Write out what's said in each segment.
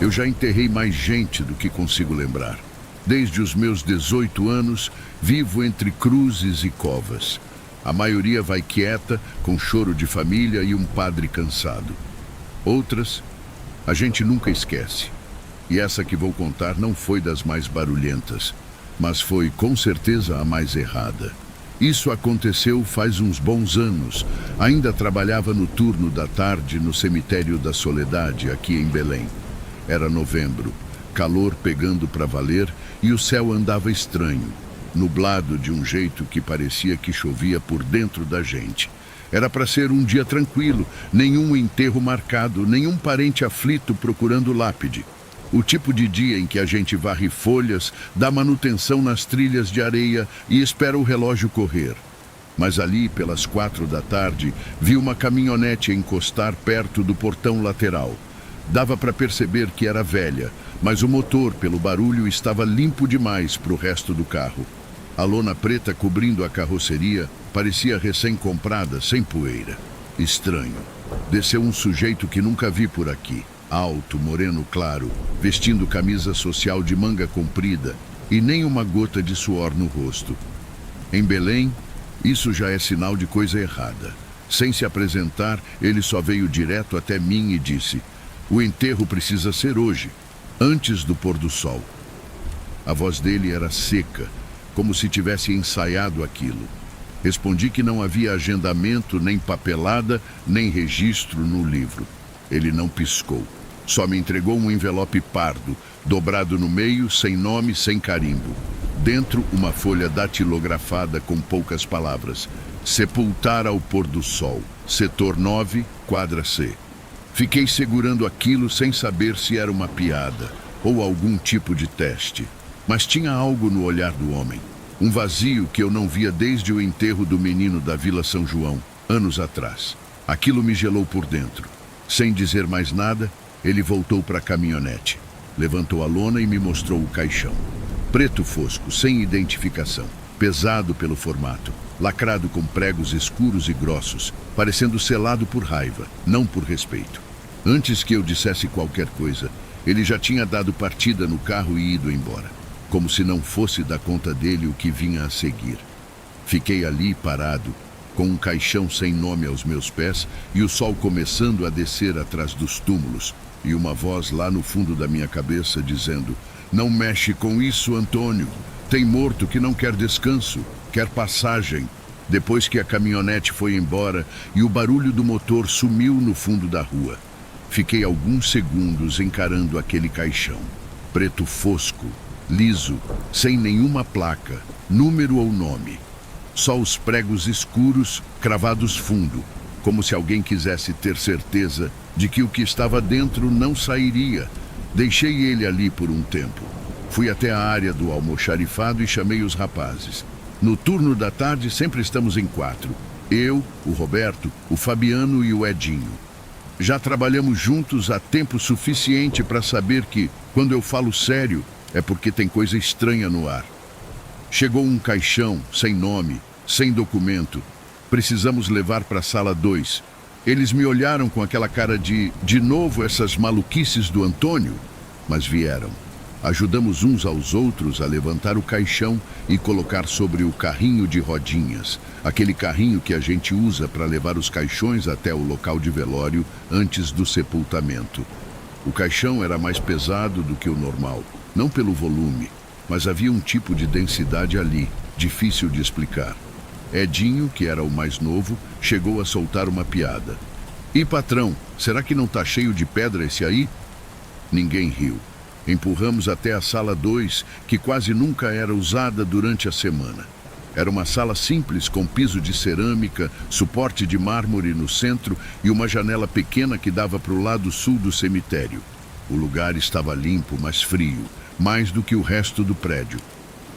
Eu já enterrei mais gente do que consigo lembrar. Desde os meus 18 anos, vivo entre cruzes e covas. A maioria vai quieta, com choro de família e um padre cansado. Outras, a gente nunca esquece. E essa que vou contar não foi das mais barulhentas, mas foi com certeza a mais errada. Isso aconteceu faz uns bons anos. Ainda trabalhava no turno da tarde no cemitério da Soledade, aqui em Belém. Era novembro, calor pegando para valer e o céu andava estranho, nublado de um jeito que parecia que chovia por dentro da gente. Era para ser um dia tranquilo, nenhum enterro marcado, nenhum parente aflito procurando lápide. O tipo de dia em que a gente varre folhas, dá manutenção nas trilhas de areia e espera o relógio correr. Mas ali, pelas 4 da tarde, vi uma caminhonete encostar perto do portão lateral. Dava para perceber que era velha, mas o motor, pelo barulho, estava limpo demais para o resto do carro. A lona preta cobrindo a carroceria parecia recém-comprada, sem poeira. Estranho. Desceu um sujeito que nunca vi por aqui. Alto, moreno claro, vestindo camisa social de manga comprida e nem uma gota de suor no rosto. Em Belém, isso já é sinal de coisa errada. Sem se apresentar, ele só veio direto até mim e disse: "O enterro precisa ser hoje, antes do pôr do sol." A voz dele era seca, como se tivesse ensaiado aquilo. Respondi que não havia agendamento, nem papelada, nem registro no livro. Ele não piscou. Só me entregou um envelope pardo, dobrado no meio, sem nome, sem carimbo. Dentro, uma folha datilografada com poucas palavras. Sepultar ao pôr do sol. Setor 9, quadra C. Fiquei segurando aquilo sem saber se era uma piada ou algum tipo de teste. Mas tinha algo no olhar do homem. Um vazio que eu não via desde o enterro do menino da Vila São João, anos atrás. Aquilo me gelou por dentro. Sem dizer mais nada, ele voltou para a caminhonete. Levantou a lona e me mostrou o caixão. Preto fosco, sem identificação. Pesado pelo formato. Lacrado com pregos escuros e grossos, parecendo selado por raiva, não por respeito. Antes que eu dissesse qualquer coisa, ele já tinha dado partida no carro e ido embora. Como se não fosse da conta dele o que vinha a seguir. Fiquei ali parado, com um caixão sem nome aos meus pés e o sol começando a descer atrás dos túmulos, e uma voz lá no fundo da minha cabeça dizendo: "Não mexe com isso, Antônio. Tem morto que não quer descanso, quer passagem." Depois que a caminhonete foi embora e o barulho do motor sumiu no fundo da rua, fiquei alguns segundos encarando aquele caixão. Preto fosco, liso, sem nenhuma placa, número ou nome. Só os pregos escuros, cravados fundo, como se alguém quisesse ter certeza de que o que estava dentro não sairia. Deixei ele ali por um tempo. Fui até a área do almoxarifado e chamei os rapazes. No turno da tarde sempre estamos em 4. Eu, o Roberto, o Fabiano e o Edinho. Já trabalhamos juntos há tempo suficiente para saber que, quando eu falo sério, é porque tem coisa estranha no ar. Chegou um caixão, sem nome, sem documento. Precisamos levar para a sala 2. Eles me olharam com aquela cara de novo essas maluquices do Antônio, mas vieram. Ajudamos uns aos outros a levantar o caixão e colocar sobre o carrinho de rodinhas, aquele carrinho que a gente usa para levar os caixões até o local de velório antes do sepultamento. O caixão era mais pesado do que o normal, não pelo volume, mas havia um tipo de densidade ali, difícil de explicar. Edinho, que era o mais novo, chegou a soltar uma piada. "E patrão, será que não tá cheio de pedra esse aí?" Ninguém riu. Empurramos até a sala 2, que quase nunca era usada durante a semana. Era uma sala simples com piso de cerâmica, suporte de mármore no centro e uma janela pequena que dava para o lado sul do cemitério. O lugar estava limpo, mas frio, mais do que o resto do prédio.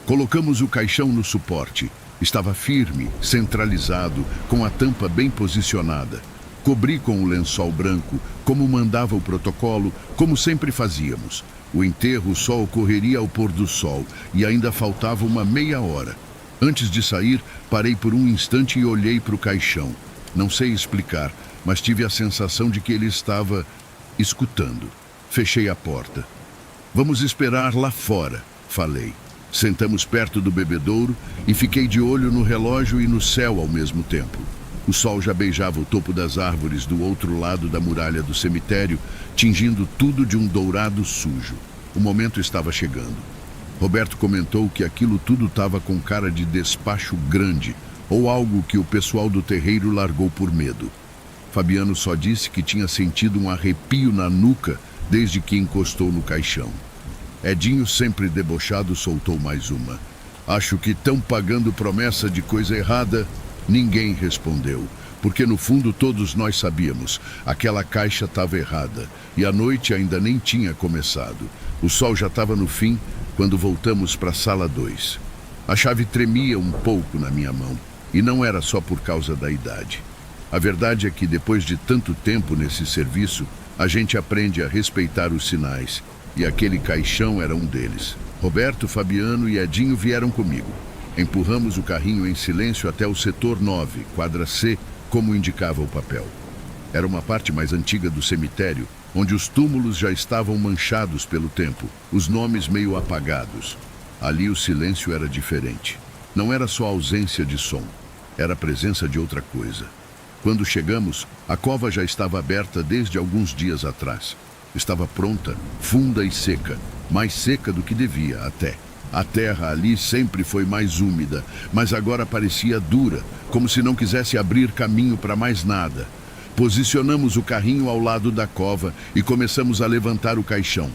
Colocamos o caixão no suporte. Estava firme, centralizado, com a tampa bem posicionada. Cobri com o lençol branco, como mandava o protocolo, como sempre fazíamos. O enterro só ocorreria ao pôr do sol e ainda faltava uma meia hora. Antes de sair, parei por um instante e olhei para o caixão. Não sei explicar, mas tive a sensação de que ele estava escutando. Fechei a porta. Vamos esperar lá fora, falei. Sentamos perto do bebedouro e fiquei de olho no relógio e no céu ao mesmo tempo. O sol já beijava o topo das árvores do outro lado da muralha do cemitério, tingindo tudo de um dourado sujo. O momento estava chegando. Roberto comentou que aquilo tudo estava com cara de despacho grande, ou algo que o pessoal do terreiro largou por medo. Fabiano só disse que tinha sentido um arrepio na nuca desde que encostou no caixão. Edinho, sempre debochado, soltou mais uma. Acho que estão pagando promessa de coisa errada. Ninguém respondeu, porque no fundo todos nós sabíamos, aquela caixa estava errada e a noite ainda nem tinha começado. O sol já estava no fim quando voltamos para a sala 2. A chave tremia um pouco na minha mão e não era só por causa da idade. A verdade é que depois de tanto tempo nesse serviço, a gente aprende a respeitar os sinais e aquele caixão era um deles. Roberto, Fabiano e Edinho vieram comigo. Empurramos o carrinho em silêncio até o setor 9, quadra C, como indicava o papel. Era uma parte mais antiga do cemitério, onde os túmulos já estavam manchados pelo tempo, os nomes meio apagados. Ali o silêncio era diferente. Não era só ausência de som, era a presença de outra coisa. Quando chegamos, a cova já estava aberta desde alguns dias atrás. Estava pronta, funda e seca, mais seca do que devia até. A terra ali sempre foi mais úmida, mas agora parecia dura, como se não quisesse abrir caminho para mais nada. Posicionamos o carrinho ao lado da cova e começamos a levantar o caixão.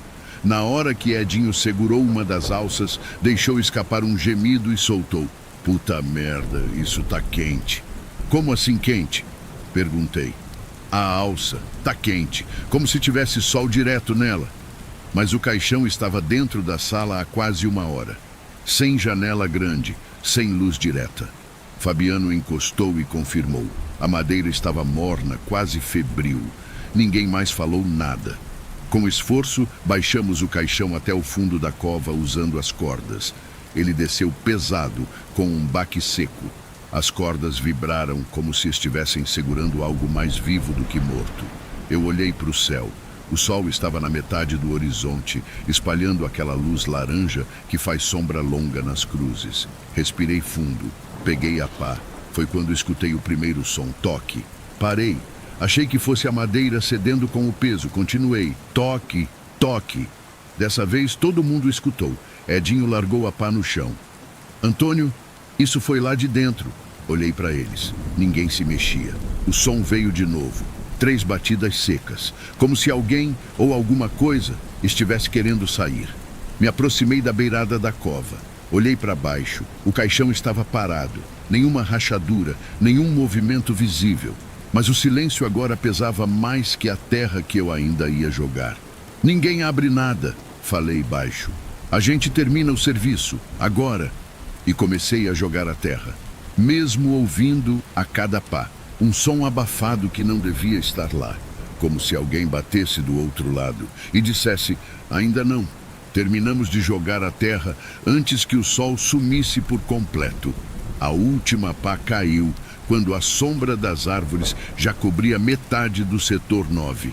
Na hora que Edinho segurou uma das alças, deixou escapar um gemido e soltou. Puta merda, isso tá quente. Como assim quente? Perguntei. A alça tá quente, como se tivesse sol direto nela. Mas o caixão estava dentro da sala há quase uma hora. Sem janela grande, sem luz direta. Fabiano encostou e confirmou. A madeira estava morna, quase febril. Ninguém mais falou nada. Com esforço, baixamos o caixão até o fundo da cova usando as cordas. Ele desceu pesado, com um baque seco. As cordas vibraram como se estivessem segurando algo mais vivo do que morto. Eu olhei para o céu. O sol estava na metade do horizonte, espalhando aquela luz laranja que faz sombra longa nas cruzes. Respirei fundo, peguei a pá. Foi quando escutei o primeiro som, toque. Parei. Achei que fosse a madeira cedendo com o peso. Continuei. Toque, toque. Dessa vez todo mundo escutou. Edinho largou a pá no chão. Antônio, isso foi lá de dentro. Olhei para eles. Ninguém se mexia. O som veio de novo. 3 batidas secas, como se alguém ou alguma coisa estivesse querendo sair. Me aproximei da beirada da cova. Olhei para baixo. O caixão estava parado. Nenhuma rachadura, nenhum movimento visível. Mas o silêncio agora pesava mais que a terra que eu ainda ia jogar. Ninguém abre nada, falei baixo. A gente termina o serviço, agora. E comecei a jogar a terra, mesmo ouvindo a cada pá. Um som abafado que não devia estar lá, como se alguém batesse do outro lado e dissesse, ainda não. Terminamos de jogar a terra antes que o sol sumisse por completo. A última pá caiu quando a sombra das árvores já cobria metade do setor 9.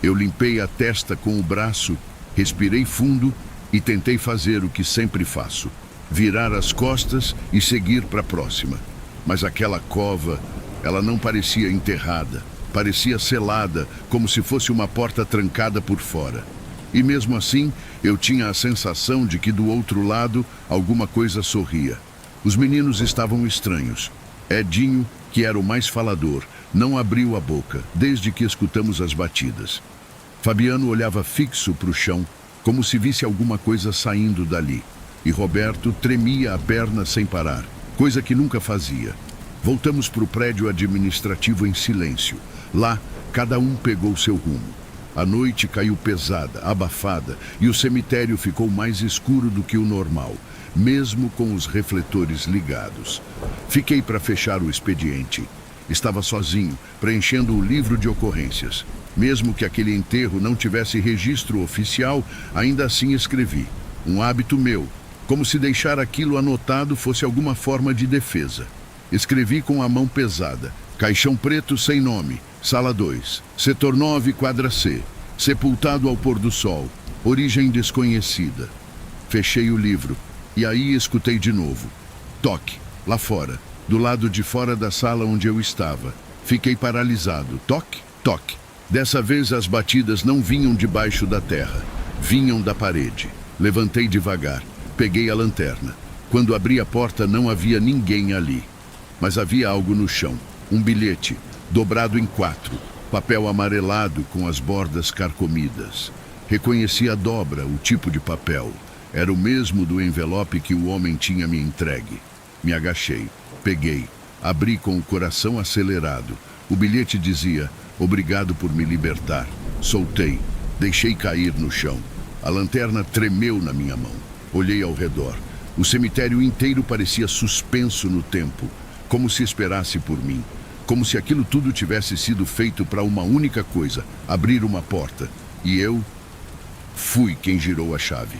Eu limpei a testa com o braço, respirei fundo e tentei fazer o que sempre faço, virar as costas e seguir para a próxima. Mas aquela cova... ela não parecia enterrada, parecia selada, como se fosse uma porta trancada por fora. E mesmo assim, eu tinha a sensação de que do outro lado alguma coisa sorria. Os meninos estavam estranhos. Edinho, que era o mais falador, não abriu a boca desde que escutamos as batidas. Fabiano olhava fixo para o chão, como se visse alguma coisa saindo dali. E Roberto tremia a perna sem parar, coisa que nunca fazia. Voltamos para o prédio administrativo em silêncio. Lá, cada um pegou seu rumo. A noite caiu pesada, abafada, e o cemitério ficou mais escuro do que o normal, mesmo com os refletores ligados. Fiquei para fechar o expediente. Estava sozinho, preenchendo o livro de ocorrências. Mesmo que aquele enterro não tivesse registro oficial, ainda assim escrevi. Um hábito meu, como se deixar aquilo anotado fosse alguma forma de defesa. Escrevi com a mão pesada. Caixão preto sem nome. Sala 2. Setor 9, quadra C. Sepultado ao pôr do sol, origem desconhecida. Fechei o livro e aí escutei de novo. Toque, lá fora, do lado de fora da sala onde eu estava. Fiquei paralisado. Toque, toque. Dessa vez as batidas não vinham debaixo da terra, vinham da parede. Levantei devagar, peguei a lanterna. Quando abri a porta não havia ninguém ali. Mas havia algo no chão, um bilhete, dobrado em 4, papel amarelado com as bordas carcomidas. Reconheci a dobra, o tipo de papel. Era o mesmo do envelope que o homem tinha me entregue. Me agachei, peguei, abri com o coração acelerado. O bilhete dizia: "Obrigado por me libertar." Soltei, deixei cair no chão. A lanterna tremeu na minha mão. Olhei ao redor. O cemitério inteiro parecia suspenso no tempo, como se esperasse por mim. Como se aquilo tudo tivesse sido feito para uma única coisa: abrir uma porta. E eu fui quem girou a chave.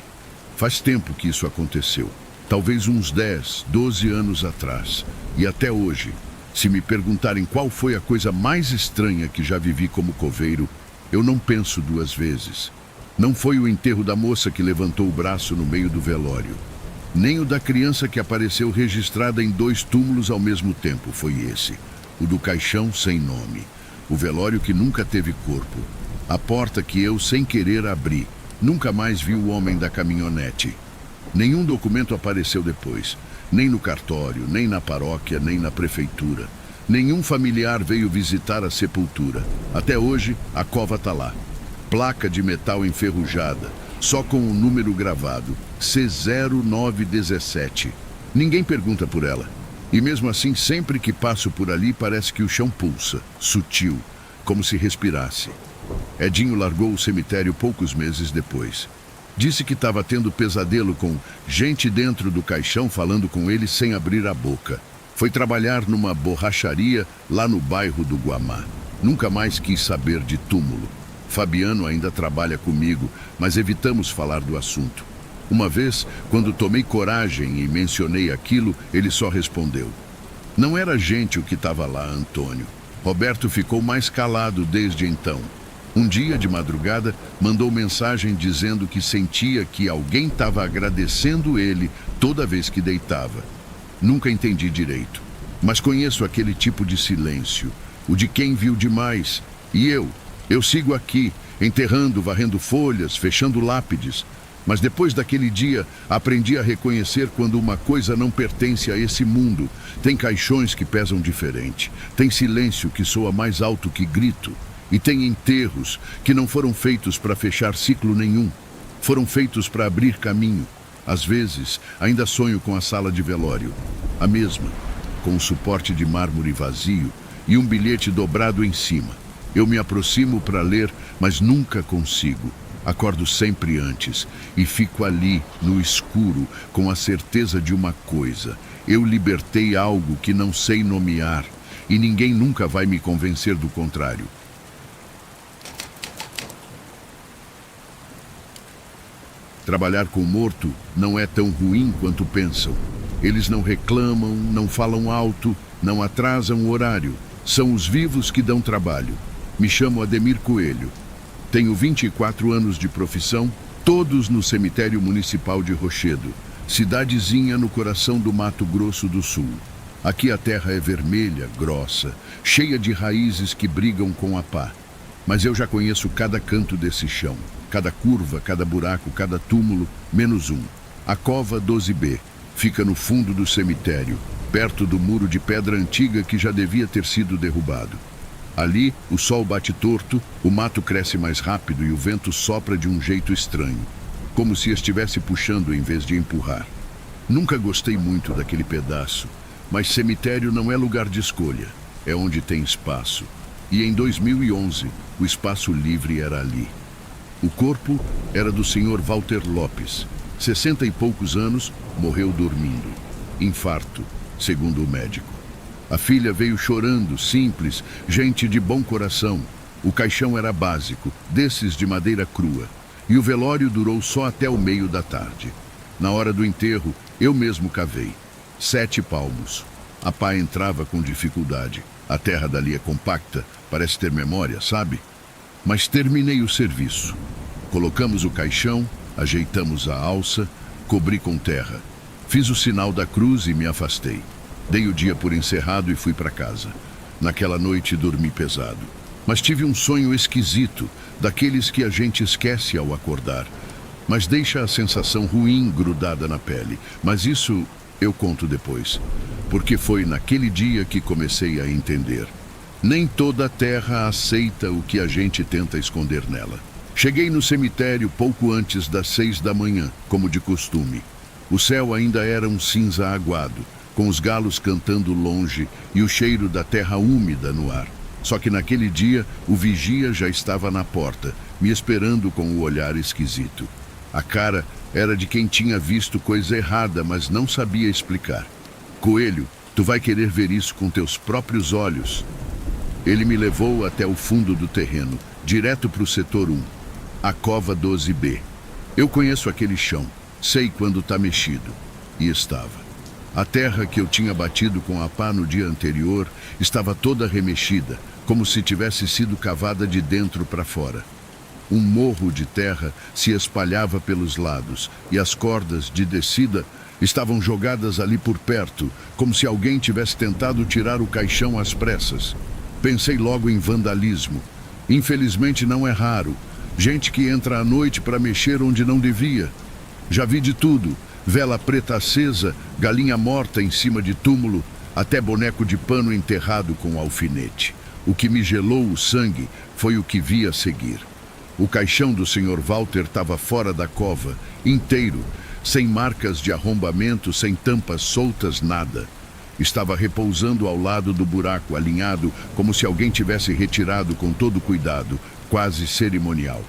Faz tempo que isso aconteceu. Talvez uns 10, 12 anos atrás. E até hoje, se me perguntarem qual foi a coisa mais estranha que já vivi como coveiro, eu não penso 2 vezes. Não foi o enterro da moça que levantou o braço no meio do velório. Nem o da criança que apareceu registrada em 2 túmulos ao mesmo tempo. Foi esse. O do caixão sem nome. O velório que nunca teve corpo. A porta que eu, sem querer, abri. Nunca mais vi o homem da caminhonete. Nenhum documento apareceu depois. Nem no cartório, nem na paróquia, nem na prefeitura. Nenhum familiar veio visitar a sepultura. Até hoje, a cova está lá. Placa de metal enferrujada, só com o número gravado, C0917. Ninguém pergunta por ela. E mesmo assim, sempre que passo por ali, parece que o chão pulsa, sutil, como se respirasse. Edinho largou o cemitério poucos meses depois. Disse que estava tendo pesadelo com gente dentro do caixão falando com ele sem abrir a boca. Foi trabalhar numa borracharia lá no bairro do Guamá. Nunca mais quis saber de túmulo. Fabiano ainda trabalha comigo, mas evitamos falar do assunto. Uma vez, quando tomei coragem e mencionei aquilo, ele só respondeu: "Não era gente o que estava lá, Antônio." Roberto ficou mais calado desde então. Um dia, de madrugada, mandou mensagem dizendo que sentia que alguém estava agradecendo ele toda vez que deitava. Nunca entendi direito, mas conheço aquele tipo de silêncio, o de quem viu demais. E eu sigo aqui, enterrando, varrendo folhas, fechando lápides. Mas depois daquele dia, aprendi a reconhecer quando uma coisa não pertence a esse mundo. Tem caixões que pesam diferente, tem silêncio que soa mais alto que grito. E tem enterros que não foram feitos para fechar ciclo nenhum. Foram feitos para abrir caminho. Às vezes, ainda sonho com a sala de velório. A mesma, com um suporte de mármore vazio e um bilhete dobrado em cima. Eu me aproximo para ler, mas nunca consigo. Acordo sempre antes e fico ali, no escuro, com a certeza de uma coisa. Eu libertei algo que não sei nomear e ninguém nunca vai me convencer do contrário. Trabalhar com morto não é tão ruim quanto pensam. Eles não reclamam, não falam alto, não atrasam o horário. São os vivos que dão trabalho. Me chamo Ademir Coelho. Tenho 24 anos de profissão, todos no cemitério municipal de Rochedo, cidadezinha no coração do Mato Grosso do Sul. Aqui a terra é vermelha, grossa, cheia de raízes que brigam com a pá. Mas eu já conheço cada canto desse chão, cada curva, cada buraco, cada túmulo, menos um. A cova 12B fica no fundo do cemitério, perto do muro de pedra antiga que já devia ter sido derrubado. Ali, o sol bate torto, o mato cresce mais rápido e o vento sopra de um jeito estranho, como se estivesse puxando em vez de empurrar. Nunca gostei muito daquele pedaço, mas cemitério não é lugar de escolha, é onde tem espaço. E em 2011, o espaço livre era ali. O corpo era do senhor Walter Lopes, 60 e poucos anos, morreu dormindo. Infarto, segundo o médico. A filha veio chorando, simples, gente de bom coração. O caixão era básico, desses de madeira crua. E o velório durou só até o meio da tarde. Na hora do enterro, eu mesmo cavei. 7 palmos. A pá entrava com dificuldade. A terra dali é compacta, parece ter memória, sabe? Mas terminei o serviço. Colocamos o caixão, ajeitamos a alça, cobri com terra. Fiz o sinal da cruz e me afastei. Dei o dia por encerrado e fui para casa. Naquela noite dormi pesado. Mas tive um sonho esquisito, daqueles que a gente esquece ao acordar. Mas deixa a sensação ruim grudada na pele. Mas isso eu conto depois. Porque foi naquele dia que comecei a entender. Nem toda a terra aceita o que a gente tenta esconder nela. Cheguei no cemitério pouco antes das 6 da manhã, como de costume. O céu ainda era um cinza aguado, com os galos cantando longe e o cheiro da terra úmida no ar. Só que naquele dia, o vigia já estava na porta, me esperando com o olhar esquisito. A cara era de quem tinha visto coisa errada, mas não sabia explicar. Coelho, tu vai querer ver isso com teus próprios olhos. Ele me levou até o fundo do terreno, direto para o setor 1, a cova 12B. Eu conheço aquele chão, sei quando está mexido. E estava. A terra que eu tinha batido com a pá no dia anterior estava toda remexida, como se tivesse sido cavada de dentro para fora. Um morro de terra se espalhava pelos lados e as cordas de descida estavam jogadas ali por perto, como se alguém tivesse tentado tirar o caixão às pressas. Pensei logo em vandalismo. Infelizmente não é raro. Gente que entra à noite para mexer onde não devia. Já vi de tudo. Vela preta acesa, galinha morta em cima de túmulo, até boneco de pano enterrado com alfinete. O que me gelou o sangue foi o que vi a seguir. O caixão do Sr. Walter estava fora da cova, inteiro, sem marcas de arrombamento, sem tampas soltas, nada. Estava repousando ao lado do buraco, alinhado, como se alguém tivesse retirado com todo cuidado, quase cerimonial.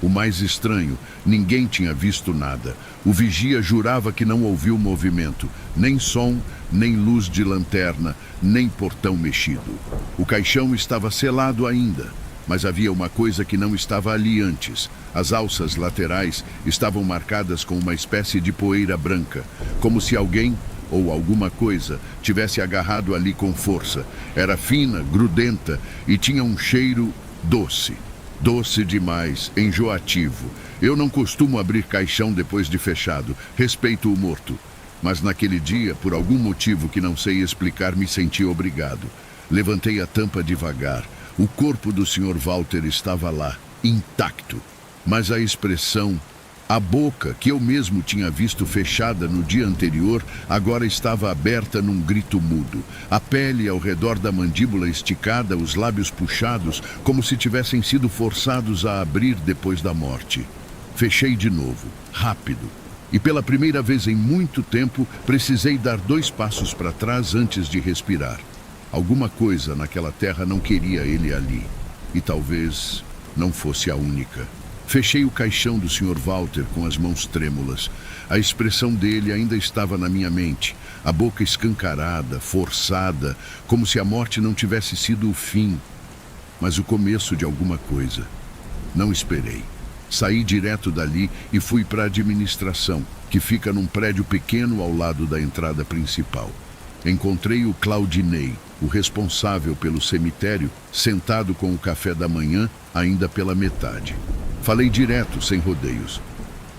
O mais estranho, ninguém tinha visto nada. O vigia jurava que não ouviu movimento, nem som, nem luz de lanterna, nem portão mexido. O caixão estava selado ainda, mas havia uma coisa que não estava ali antes. As alças laterais estavam marcadas com uma espécie de poeira branca, como se alguém ou alguma coisa tivesse agarrado ali com força. Era fina, grudenta e tinha um cheiro doce. Doce demais, enjoativo. Eu não costumo abrir caixão depois de fechado, respeito o morto. Mas naquele dia, por algum motivo que não sei explicar, me senti obrigado. Levantei a tampa devagar. O corpo do Sr. Walter estava lá, intacto. Mas a expressão, a boca, que eu mesmo tinha visto fechada no dia anterior, agora estava aberta num grito mudo. A pele ao redor da mandíbula esticada, os lábios puxados, como se tivessem sido forçados a abrir depois da morte. Fechei de novo, rápido. E pela primeira vez em muito tempo, precisei dar 2 passos para trás antes de respirar. Alguma coisa naquela terra não queria ele ali. E talvez não fosse a única. Fechei o caixão do Sr. Walter com as mãos trêmulas. A expressão dele ainda estava na minha mente. A boca escancarada, forçada, como se a morte não tivesse sido o fim, mas o começo de alguma coisa. Não esperei. Saí direto dali e fui para a administração, que fica num prédio pequeno ao lado da entrada principal. Encontrei o Claudinei, o responsável pelo cemitério, sentado com o café da manhã, ainda pela metade. Falei direto, sem rodeios.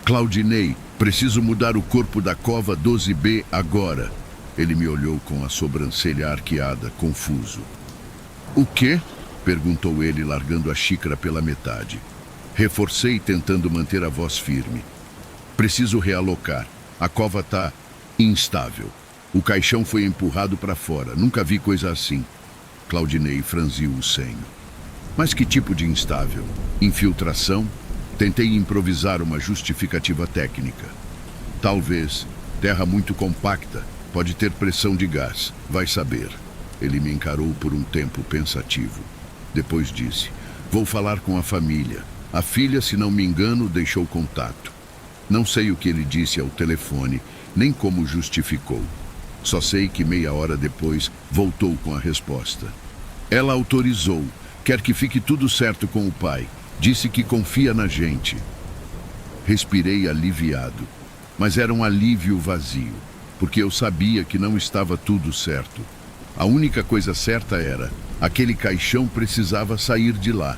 Claudinei, preciso mudar o corpo da cova 12B agora. Ele me olhou com a sobrancelha arqueada, confuso. O quê? Perguntou ele, largando a xícara pela metade. Reforcei, tentando manter a voz firme. Preciso realocar. A cova está instável. O caixão foi empurrado para fora. Nunca vi coisa assim. Claudinei franziu o senho. Mas que tipo de instável? Infiltração? Tentei improvisar uma justificativa técnica. Talvez. Terra muito compacta. Pode ter pressão de gás. Vai saber. Ele me encarou por um tempo pensativo. Depois disse: vou falar com a família. A filha, se não me engano, deixou contato. Não sei o que ele disse ao telefone, nem como justificou. Só sei que meia hora depois voltou com a resposta. Ela autorizou. Quer que fique tudo certo com o pai. Disse que confia na gente. Respirei aliviado. Mas era um alívio vazio, porque eu sabia que não estava tudo certo. A única coisa certa era, aquele caixão precisava sair de lá.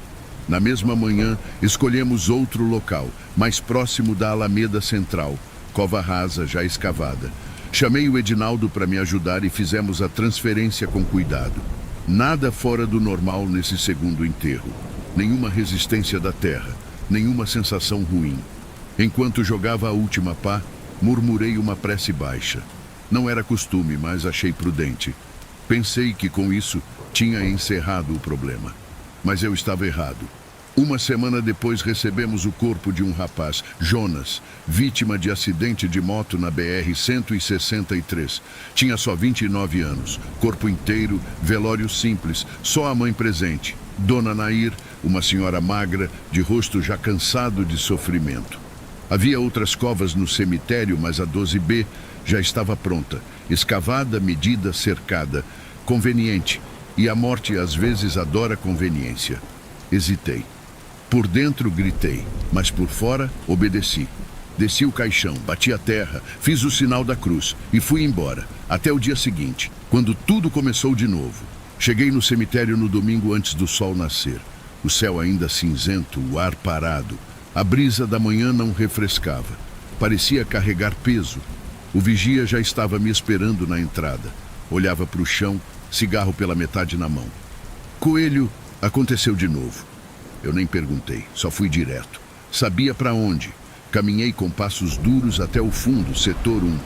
Na mesma manhã, escolhemos outro local, mais próximo da Alameda Central, cova rasa já escavada. Chamei o Edinaldo para me ajudar e fizemos a transferência com cuidado. Nada fora do normal nesse segundo enterro. Nenhuma resistência da terra, nenhuma sensação ruim. Enquanto jogava a última pá, murmurei uma prece baixa. Não era costume, mas achei prudente. Pensei que com isso tinha encerrado o problema. Mas eu estava errado. Uma semana depois recebemos o corpo de um rapaz, Jonas, vítima de acidente de moto na BR-163. Tinha só 29 anos, corpo inteiro, velório simples, só a mãe presente. Dona Nair, uma senhora magra, de rosto já cansado de sofrimento. Havia outras covas no cemitério, mas a 12B já estava pronta, escavada, medida, cercada. Conveniente, e a morte às vezes adora conveniência. Hesitei. Por dentro gritei, mas por fora obedeci. Desci o caixão, bati a terra, fiz o sinal da cruz e fui embora, até o dia seguinte, quando tudo começou de novo. Cheguei no cemitério no domingo antes do sol nascer. O céu ainda cinzento, o ar parado. A brisa da manhã não refrescava. Parecia carregar peso. O vigia já estava me esperando na entrada. Olhava para o chão, cigarro pela metade na mão. Coelho, aconteceu de novo. Eu nem perguntei, só fui direto. Sabia para onde. Caminhei com passos duros até o fundo, setor 1.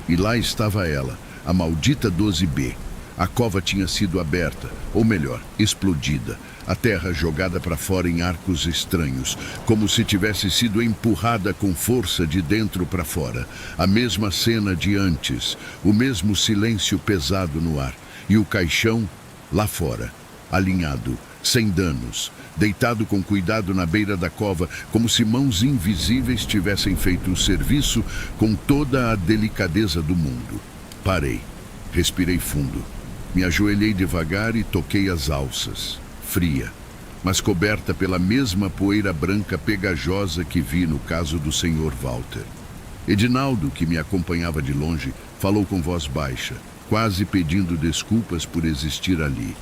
E lá estava ela, a maldita 12B. A cova tinha sido aberta, ou melhor, explodida. A terra jogada para fora em arcos estranhos, como se tivesse sido empurrada com força de dentro para fora. A mesma cena de antes, o mesmo silêncio pesado no ar. E o caixão lá fora, alinhado, sem danos, deitado com cuidado na beira da cova, como se mãos invisíveis tivessem feito o serviço com toda a delicadeza do mundo. Parei, respirei fundo, me ajoelhei devagar e toquei as alças, fria, mas coberta pela mesma poeira branca pegajosa que vi no caso do Sr. Walter. Edinaldo, que me acompanhava de longe, falou com voz baixa, quase pedindo desculpas por existir ali.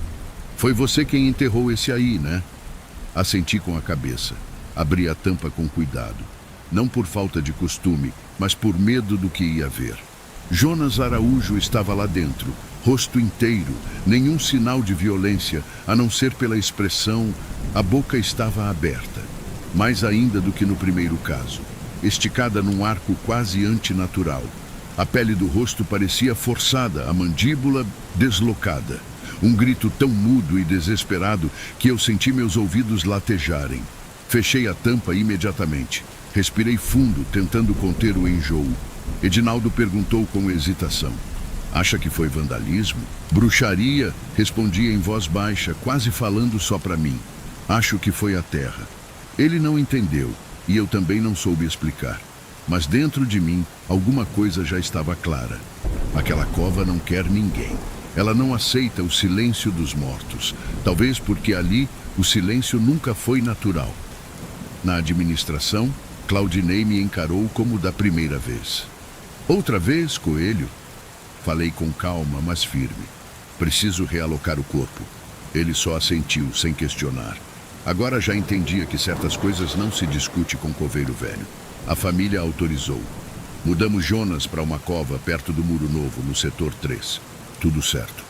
Foi você quem enterrou esse aí, né? Assenti com a cabeça. Abri a tampa com cuidado. Não por falta de costume, mas por medo do que ia ver. Jonas Araújo estava lá dentro, rosto inteiro, nenhum sinal de violência, a não ser pela expressão, a boca estava aberta. Mais ainda do que no primeiro caso, esticada num arco quase antinatural. A pele do rosto parecia forçada, a mandíbula deslocada. Um grito tão mudo e desesperado que eu senti meus ouvidos latejarem. Fechei a tampa imediatamente. Respirei fundo, tentando conter o enjoo. Edinaldo perguntou com hesitação. Acha que foi vandalismo? Bruxaria? Respondi em voz baixa, quase falando só para mim. Acho que foi a terra. Ele não entendeu, e eu também não soube explicar. Mas dentro de mim, alguma coisa já estava clara. Aquela cova não quer ninguém. Ela não aceita o silêncio dos mortos, talvez porque ali o silêncio nunca foi natural. Na administração, Claudinei me encarou como da primeira vez. Outra vez, Coelho? Falei com calma, mas firme. Preciso realocar o corpo. Ele só assentiu, sem questionar. Agora já entendia que certas coisas não se discute com coveiro velho. A família autorizou. Mudamos Jonas para uma cova perto do Muro Novo, no setor 3. Tudo certo,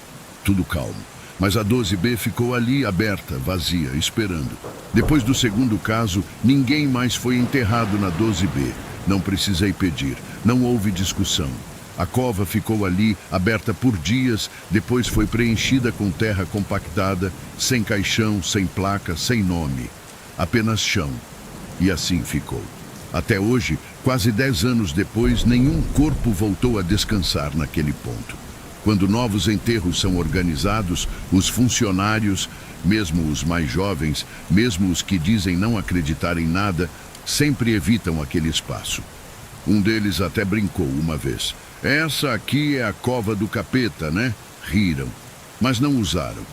tudo calmo. Mas a 12B ficou ali, aberta, vazia, esperando. Depois do segundo caso, ninguém mais foi enterrado na 12B. Não precisei pedir, não houve discussão. A cova ficou ali, aberta por dias, depois foi preenchida com terra compactada, sem caixão, sem placa, sem nome. Apenas chão. E assim ficou. Até hoje, quase 10 anos depois, nenhum corpo voltou a descansar naquele ponto. Quando novos enterros são organizados, os funcionários, mesmo os mais jovens, mesmo os que dizem não acreditar em nada, sempre evitam aquele espaço. Um deles até brincou uma vez. Essa aqui é a cova do capeta, né? Riram, mas não usaram.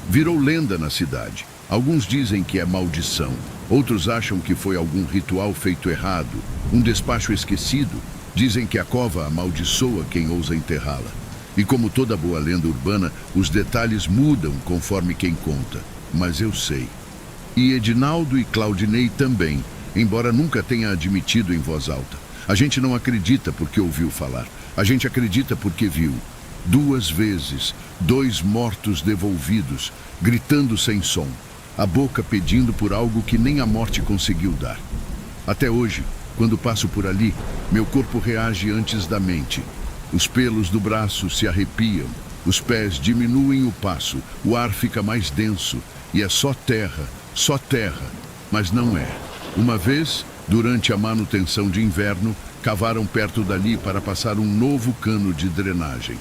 Virou lenda na cidade. Alguns dizem que é maldição, outros acham que foi algum ritual feito errado, um despacho esquecido. Dizem que a cova amaldiçoa quem ousa enterrá-la. E como toda boa lenda urbana, os detalhes mudam conforme quem conta. Mas eu sei. E Edinaldo e Claudinei também, embora nunca tenha admitido em voz alta. A gente não acredita porque ouviu falar. A gente acredita porque viu. 2 vezes, 2 mortos devolvidos, gritando sem som, a boca pedindo por algo que nem a morte conseguiu dar. Até hoje, quando passo por ali, meu corpo reage antes da mente. Os pelos do braço se arrepiam, os pés diminuem o passo, o ar fica mais denso e é só terra, mas não é. Uma vez, durante a manutenção de inverno, cavaram perto dali para passar um novo cano de drenagem.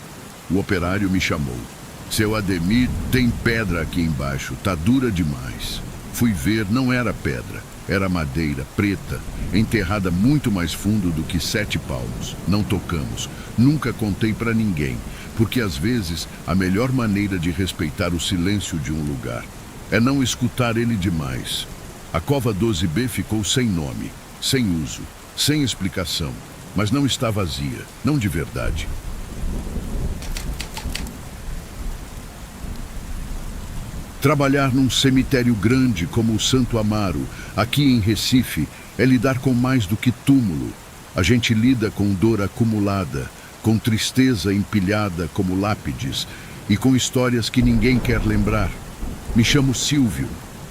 O operário me chamou. Seu Ademir, tem pedra aqui embaixo, tá dura demais. Fui ver, não era pedra, era madeira preta, enterrada muito mais fundo do que 7 palmos. Não tocamos, nunca contei para ninguém, porque às vezes a melhor maneira de respeitar o silêncio de um lugar é não escutar ele demais. A cova 12B ficou sem nome, sem uso, sem explicação, mas não está vazia, não de verdade. Trabalhar num cemitério grande como o Santo Amaro, aqui em Recife, é lidar com mais do que túmulo. A gente lida com dor acumulada, com tristeza empilhada como lápides e com histórias que ninguém quer lembrar. Me chamo Silvio.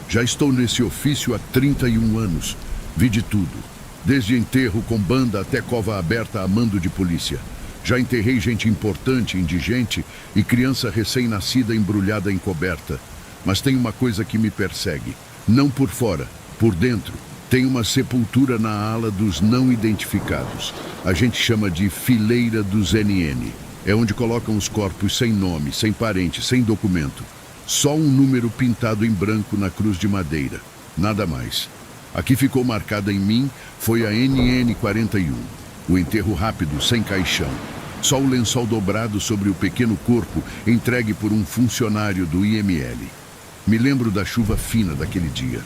Já estou nesse ofício há 31 anos. Vi de tudo, desde enterro com banda até cova aberta a mando de polícia. Já enterrei gente importante, indigente e criança recém-nascida embrulhada em coberta. Mas tem uma coisa que me persegue. Não por fora, por dentro. Tem uma sepultura na ala dos não identificados. A gente chama de fileira dos NN. É onde colocam os corpos sem nome, sem parente, sem documento. Só um número pintado em branco na cruz de madeira. Nada mais. A que ficou marcada em mim foi a NN 41. O enterro rápido, sem caixão. Só o lençol dobrado sobre o pequeno corpo entregue por um funcionário do IML. Me lembro da chuva fina daquele dia.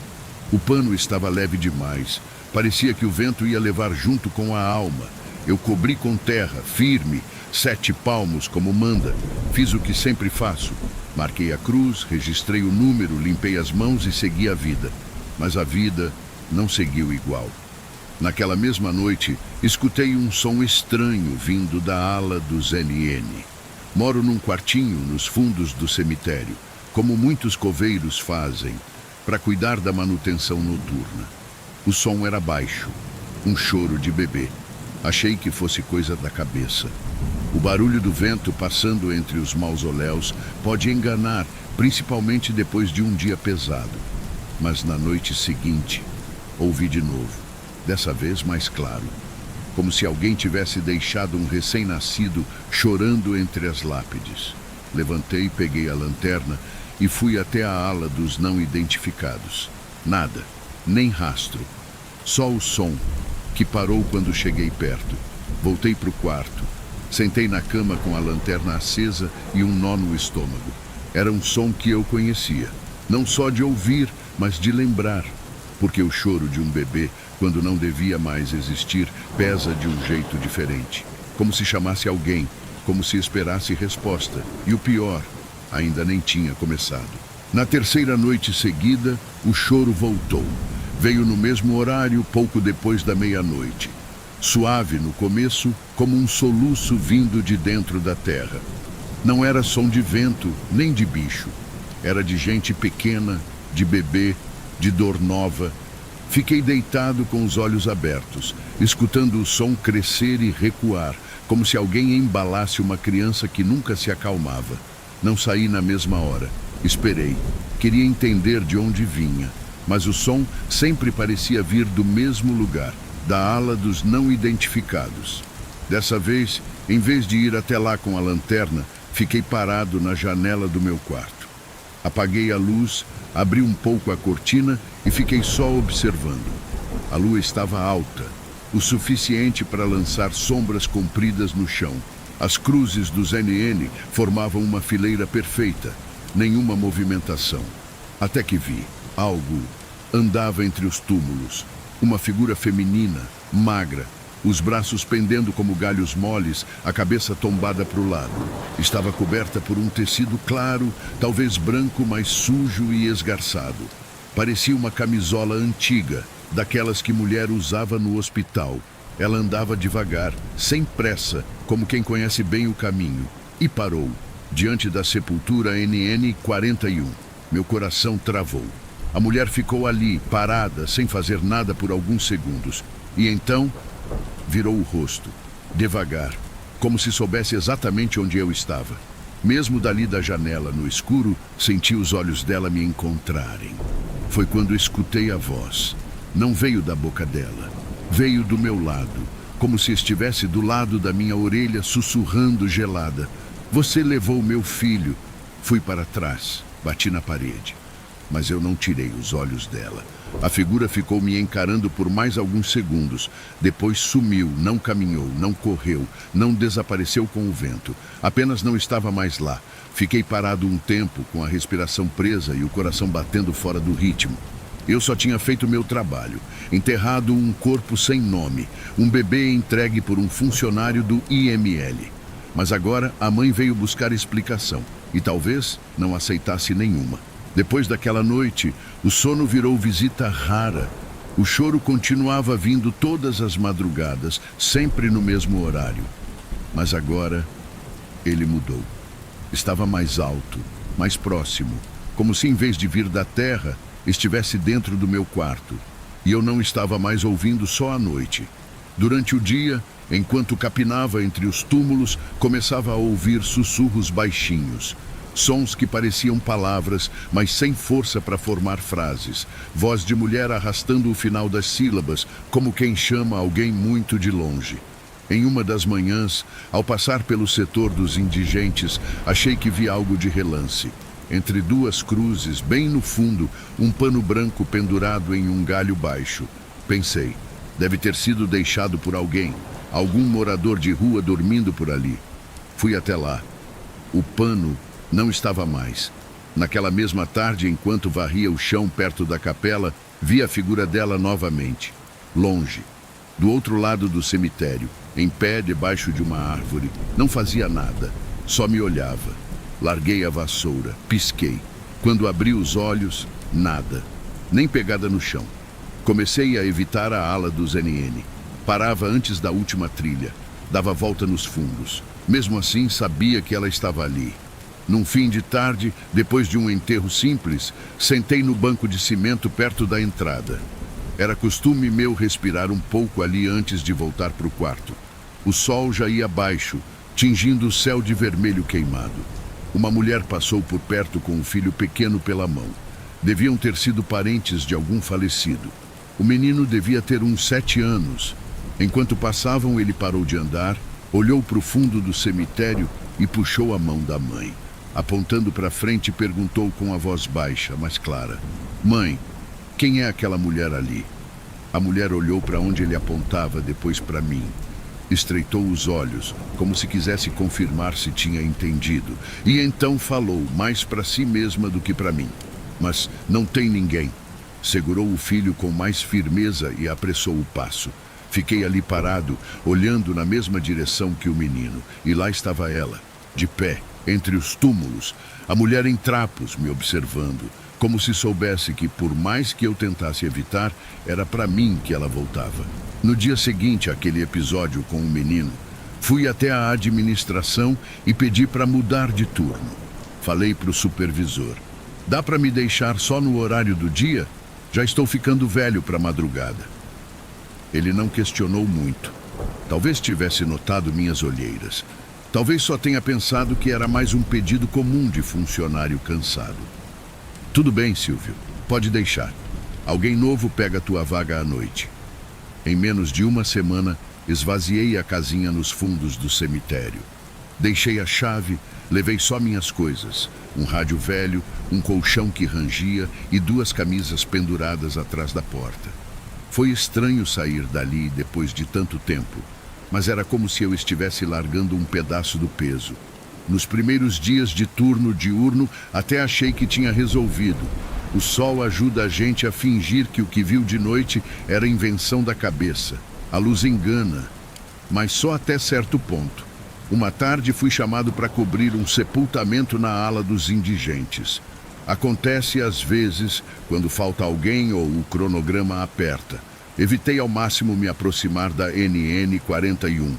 O pano estava leve demais. Parecia que o vento ia levar junto com a alma. Eu cobri com terra, firme, 7 palmos como manda. Fiz o que sempre faço. Marquei a cruz, registrei o número, limpei as mãos e segui a vida. Mas a vida não seguiu igual. Naquela mesma noite, escutei um som estranho vindo da ala dos NN. Moro num quartinho nos fundos do cemitério, como muitos coveiros fazem, para cuidar da manutenção noturna. O som era baixo, um choro de bebê. Achei que fosse coisa da cabeça. O barulho do vento passando entre os mausoléus pode enganar, principalmente depois de um dia pesado. Mas na noite seguinte, ouvi de novo, dessa vez mais claro, como se alguém tivesse deixado um recém-nascido chorando entre as lápides. Levantei, peguei a lanterna e fui até a ala dos não identificados. Nada, nem rastro. Só o som, que parou quando cheguei perto. Voltei para o quarto. Sentei na cama com a lanterna acesa e um nó no estômago. Era um som que eu conhecia. Não só de ouvir, mas de lembrar. Porque o choro de um bebê, quando não devia mais existir, pesa de um jeito diferente. Como se chamasse alguém, como se esperasse resposta. E o pior, ainda nem tinha começado. Na terceira noite seguida, o choro voltou. Veio no mesmo horário, pouco depois da meia-noite. Suave no começo, como um soluço vindo de dentro da terra. Não era som de vento, nem de bicho. Era de gente pequena, de bebê, de dor nova. Fiquei deitado com os olhos abertos, escutando o som crescer e recuar, como se alguém embalasse uma criança que nunca se acalmava. Não saí na mesma hora. Esperei. Queria entender de onde vinha, mas o som sempre parecia vir do mesmo lugar, da ala dos não identificados. Dessa vez, em vez de ir até lá com a lanterna, fiquei parado na janela do meu quarto. Apaguei a luz, abri um pouco a cortina e fiquei só observando. A lua estava alta, o suficiente para lançar sombras compridas no chão. As cruzes dos NN formavam uma fileira perfeita, nenhuma movimentação. Até que vi, algo andava entre os túmulos, uma figura feminina, magra, os braços pendendo como galhos moles, a cabeça tombada para o lado. Estava coberta por um tecido claro, talvez branco, mas sujo e esgarçado. Parecia uma camisola antiga, daquelas que mulher usava no hospital. Ela andava devagar, sem pressa, como quem conhece bem o caminho, e parou, diante da sepultura NN 41. Meu coração travou. A mulher ficou ali, parada, sem fazer nada por alguns segundos. E então, virou o rosto, devagar, como se soubesse exatamente onde eu estava. Mesmo dali da janela, no escuro, senti os olhos dela me encontrarem. Foi quando escutei a voz. Não veio da boca dela. Veio do meu lado, como se estivesse do lado da minha orelha, sussurrando gelada. Você levou meu filho. Fui para trás, bati na parede. Mas eu não tirei os olhos dela. A figura ficou me encarando por mais alguns segundos. Depois sumiu, não caminhou, não correu, não desapareceu com o vento. Apenas não estava mais lá. Fiquei parado um tempo, com a respiração presa e o coração batendo fora do ritmo. Eu só tinha feito meu trabalho, enterrado um corpo sem nome, um bebê entregue por um funcionário do IML. Mas agora a mãe veio buscar explicação e talvez não aceitasse nenhuma. Depois daquela noite, o sono virou visita rara. O choro continuava vindo todas as madrugadas, sempre no mesmo horário. Mas agora, ele mudou. Estava mais alto, mais próximo, como se em vez de vir da terra, estivesse dentro do meu quarto. E eu não estava mais ouvindo só à noite. Durante o dia, enquanto capinava entre os túmulos, começava a ouvir sussurros baixinhos. Sons que pareciam palavras, mas sem força para formar frases. Voz de mulher arrastando o final das sílabas, como quem chama alguém muito de longe. Em uma das manhãs, ao passar pelo setor dos indigentes, achei que vi algo de relance. Entre duas cruzes, bem no fundo, um pano branco pendurado em um galho baixo. Pensei, deve ter sido deixado por alguém, algum morador de rua dormindo por ali. Fui até lá. O pano não estava mais. Naquela mesma tarde, enquanto varria o chão perto da capela, vi a figura dela novamente, longe, do outro lado do cemitério, em pé debaixo de uma árvore. Não fazia nada, só me olhava. Larguei a vassoura, pisquei. Quando abri os olhos, nada, nem pegada no chão. Comecei a evitar a ala dos NN. Parava antes da última trilha, dava volta nos fundos. Mesmo assim, sabia que ela estava ali. Num fim de tarde, depois de um enterro simples, sentei no banco de cimento perto da entrada. Era costume meu respirar um pouco ali antes de voltar para o quarto. O sol já ia baixo, tingindo o céu de vermelho queimado. Uma mulher passou por perto com um filho pequeno pela mão. Deviam ter sido parentes de algum falecido. O menino devia ter uns 7 anos. Enquanto passavam, ele parou de andar, olhou para o fundo do cemitério e puxou a mão da mãe. Apontando para frente, perguntou com a voz baixa, mas clara: "Mãe, quem é aquela mulher ali?" A mulher olhou para onde ele apontava, depois para mim. Estreitou os olhos, como se quisesse confirmar se tinha entendido. E então falou, mais para si mesma do que para mim: "Mas não tem ninguém." Segurou o filho com mais firmeza e apressou o passo. Fiquei ali parado, olhando na mesma direção que o menino. E lá estava ela, de pé, entre os túmulos, a mulher em trapos, me observando, como se soubesse que, por mais que eu tentasse evitar, era para mim que ela voltava. No dia seguinte àquele episódio com o menino, fui até a administração e pedi para mudar de turno. Falei para o supervisor: "Dá para me deixar só no horário do dia? Já estou ficando velho para madrugada." Ele não questionou muito. Talvez tivesse notado minhas olheiras. Talvez só tenha pensado que era mais um pedido comum de funcionário cansado. "Tudo bem, Silvio. Pode deixar. Alguém novo pega a tua vaga à noite." Em menos de uma semana, esvaziei a casinha nos fundos do cemitério. Deixei a chave, levei só minhas coisas. Um rádio velho, um colchão que rangia e 2 camisas penduradas atrás da porta. Foi estranho sair dali depois de tanto tempo. Mas era como se eu estivesse largando um pedaço do peso. Nos primeiros dias de turno diurno, até achei que tinha resolvido. O sol ajuda a gente a fingir que o que viu de noite era invenção da cabeça. A luz engana, mas só até certo ponto. Uma tarde fui chamado para cobrir um sepultamento na ala dos indigentes. Acontece às vezes quando falta alguém ou o cronograma aperta. Evitei ao máximo me aproximar da NN-41,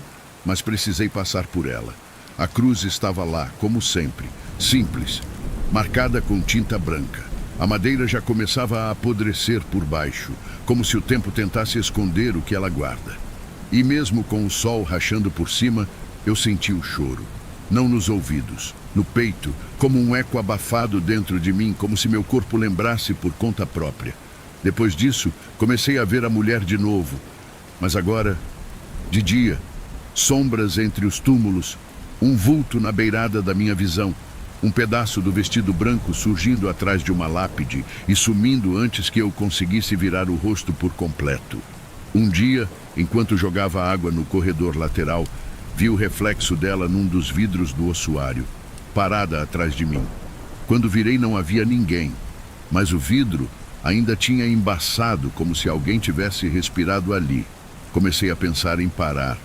mas precisei passar por ela. A cruz estava lá, como sempre, simples, marcada com tinta branca. A madeira já começava a apodrecer por baixo, como se o tempo tentasse esconder o que ela guarda. E mesmo com o sol rachando por cima, eu senti o choro. Não nos ouvidos, no peito, como um eco abafado dentro de mim, como se meu corpo lembrasse por conta própria. Depois disso, comecei a ver a mulher de novo, mas agora, de dia, sombras entre os túmulos, um vulto na beirada da minha visão, um pedaço do vestido branco surgindo atrás de uma lápide e sumindo antes que eu conseguisse virar o rosto por completo. Um dia, enquanto jogava água no corredor lateral, vi o reflexo dela num dos vidros do ossuário, parada atrás de mim. Quando virei não havia ninguém, mas o vidro ainda tinha embaçado como se alguém tivesse respirado ali. Comecei a pensar em parar,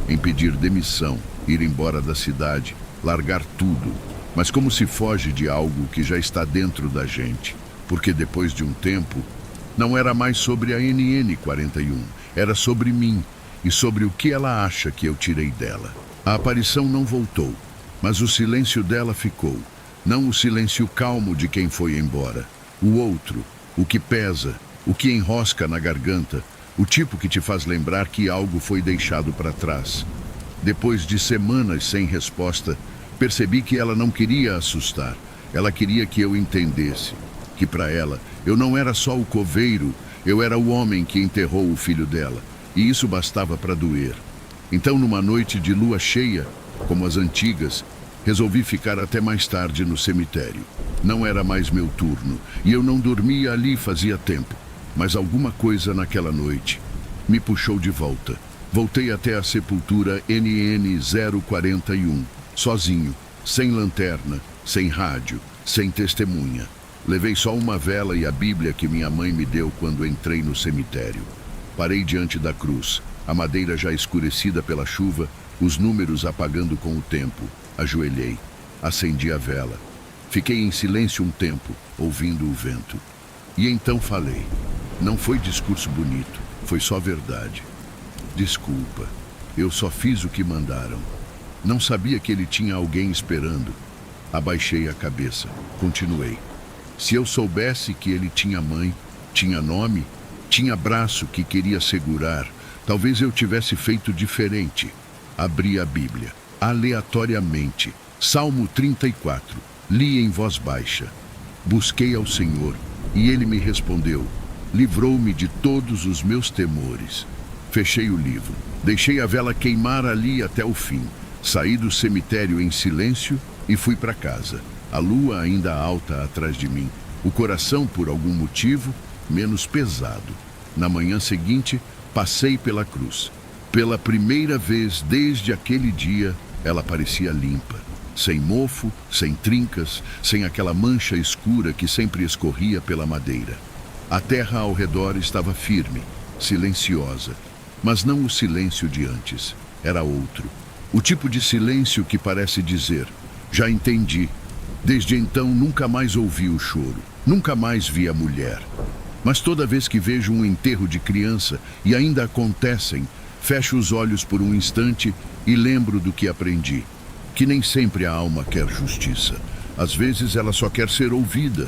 em pedir demissão, ir embora da cidade, largar tudo, mas como se foge de algo que já está dentro da gente, porque depois de um tempo, não era mais sobre a NN-41, era sobre mim e sobre o que ela acha que eu tirei dela. A aparição não voltou, mas o silêncio dela ficou. Não o silêncio calmo de quem foi embora. O outro, o que pesa, o que enrosca na garganta, o tipo que te faz lembrar que algo foi deixado para trás. Depois de semanas sem resposta, percebi que ela não queria assustar. Ela queria que eu entendesse que para ela eu não era só o coveiro, eu era o homem que enterrou o filho dela. E isso bastava para doer. Então, numa noite de lua cheia, como as antigas, resolvi ficar até mais tarde no cemitério. Não era mais meu turno, e eu não dormia ali fazia tempo. Mas alguma coisa naquela noite me puxou de volta. Voltei até a sepultura NN-041, sozinho, sem lanterna, sem rádio, sem testemunha. Levei só uma vela e a Bíblia que minha mãe me deu quando entrei no cemitério. Parei diante da cruz, a madeira já escurecida pela chuva, os números apagando com o tempo. Ajoelhei, acendi a vela. Fiquei em silêncio um tempo, ouvindo o vento. E então falei. Não foi discurso bonito, foi só verdade. Desculpa, eu só fiz o que mandaram. Não sabia que ele tinha alguém esperando. Abaixei a cabeça, continuei. Se eu soubesse que ele tinha mãe, tinha nome, tinha braço que queria segurar, talvez eu tivesse feito diferente. Abri a Bíblia, aleatoriamente, Salmo 34, li em voz baixa. Busquei ao Senhor, e Ele me respondeu. Livrou-me de todos os meus temores. Fechei o livro, deixei a vela queimar ali até o fim. Saí do cemitério em silêncio e fui para casa. A lua ainda alta atrás de mim. O coração, por algum motivo, menos pesado. Na manhã seguinte, passei pela cruz. Pela primeira vez desde aquele dia, ela parecia limpa. Sem mofo, sem trincas, sem aquela mancha escura que sempre escorria pela madeira. A terra ao redor estava firme, silenciosa, mas não o silêncio de antes. Era outro. O tipo de silêncio que parece dizer, já entendi. Desde então nunca mais ouvi o choro, nunca mais vi a mulher. Mas toda vez que vejo um enterro de criança, e ainda acontecem, fecho os olhos por um instante e lembro do que aprendi. Que nem sempre a alma quer justiça. Às vezes ela só quer ser ouvida.